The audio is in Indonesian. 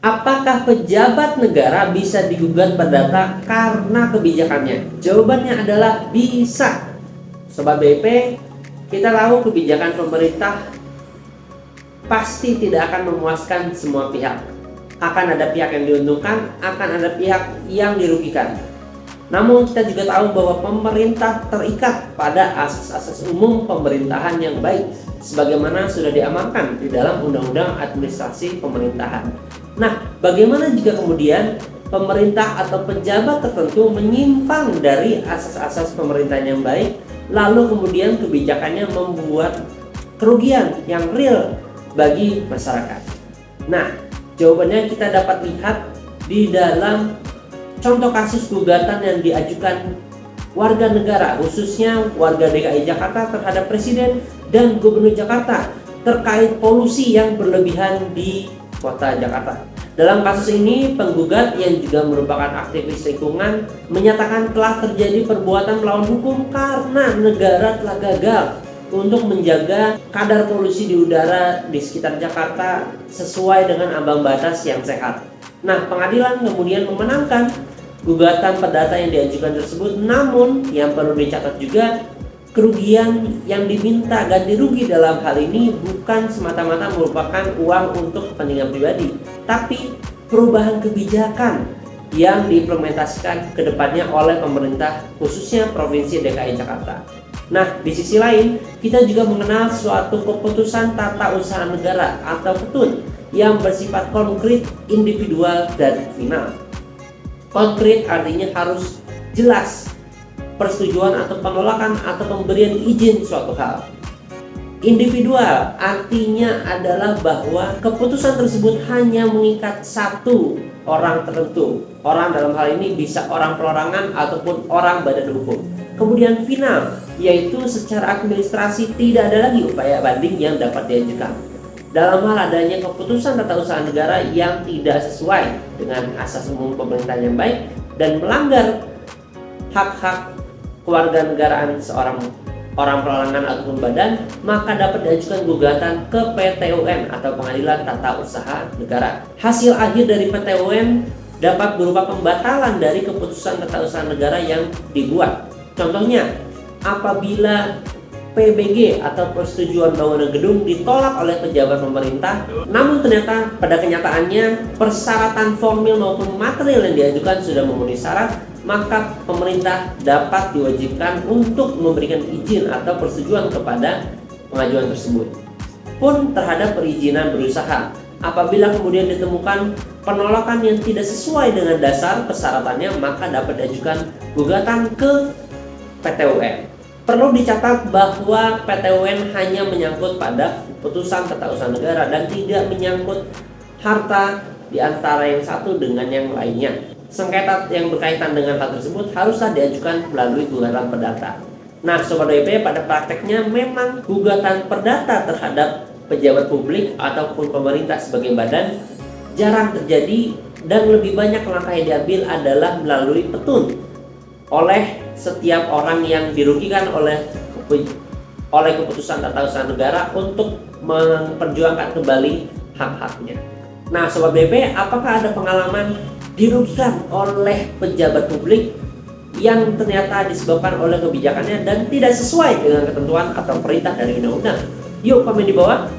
Apakah pejabat negara bisa digugat perdata karena kebijakannya? Jawabannya adalah bisa. Sobat BP, kita tahu kebijakan pemerintah pasti tidak akan memuaskan semua pihak. Akan ada pihak yang diuntungkan, akan ada pihak yang dirugikan. Namun kita juga tahu bahwa pemerintah terikat pada asas-asas umum pemerintahan yang baik, sebagaimana sudah diamankan di dalam Undang-Undang Administrasi Pemerintahan. Nah, bagaimana jika kemudian pemerintah atau pejabat tertentu menyimpang dari asas-asas pemerintahan yang baik, lalu kemudian kebijakannya membuat kerugian yang real bagi masyarakat? Nah, jawabannya kita dapat lihat di dalam contoh kasus gugatan yang diajukan warga negara, khususnya warga DKI Jakarta terhadap Presiden dan Gubernur Jakarta terkait polusi yang berlebihan di Kota Jakarta. Dalam kasus ini, penggugat yang juga merupakan aktivis lingkungan menyatakan telah terjadi perbuatan melawan hukum karena negara telah gagal untuk menjaga kadar polusi di udara di sekitar Jakarta sesuai dengan ambang batas yang sehat. Nah, pengadilan kemudian memenangkan gugatan perdata yang diajukan tersebut, namun yang perlu dicatat juga, kerugian yang diminta ganti rugi dalam hal ini bukan semata-mata merupakan uang untuk kepentingan pribadi, tapi perubahan kebijakan yang diimplementasikan ke depannya oleh pemerintah, khususnya Provinsi DKI Jakarta. Nah, di sisi lain, kita juga mengenal suatu keputusan tata usaha negara atau KETUN yang bersifat konkret, individual, dan final. Konkret artinya harus jelas persetujuan atau penolakan atau pemberian izin suatu hal. Individual artinya adalah bahwa keputusan tersebut hanya mengikat satu orang tertentu. Orang dalam hal ini bisa orang perorangan ataupun orang badan hukum. Kemudian final, yaitu secara administrasi tidak ada lagi upaya banding yang dapat diajukan. Dalam hal adanya keputusan tata usaha negara yang tidak sesuai dengan asas umum pemerintahan yang baik dan melanggar hak-hak kewarganegaraan seorang orang perorangan ataupun badan, maka dapat diajukan gugatan ke PT UN atau Pengadilan Tata Usaha Negara. Hasil akhir dari PT UN dapat berupa pembatalan dari keputusan tata usaha negara yang dibuat. Contohnya, apabila PBG atau persetujuan bangunan gedung ditolak oleh pejabat pemerintah, namun ternyata pada kenyataannya persyaratan formil maupun material yang diajukan sudah memenuhi syarat, maka pemerintah dapat diwajibkan untuk memberikan izin atau persetujuan kepada pengajuan tersebut pun terhadap perizinan berusaha. Apabila kemudian ditemukan penolakan yang tidak sesuai dengan dasar persyaratannya, maka dapat diajukan gugatan ke PT UN. Perlu dicatat bahwa PT UN hanya menyangkut pada putusan tata usaha negara dan tidak menyangkut harta di antara yang satu dengan yang lainnya. Sengketa yang berkaitan dengan hal tersebut haruslah diajukan melalui gugatan perdata. Nah, Sobat WP, pada prakteknya memang gugatan perdata terhadap pejabat publik ataupun pemerintah sebagai badan jarang terjadi, dan lebih banyak langkah yang diambil adalah melalui petun oleh setiap orang yang dirugikan oleh keputusan tata usaha negara untuk memperjuangkan kembali hak-haknya. Nah, Sobat BP, apakah ada pengalaman dirugikan oleh pejabat publik yang ternyata disebabkan oleh kebijakannya dan tidak sesuai dengan ketentuan atau perintah dari undang-undang? Yuk komen di bawah.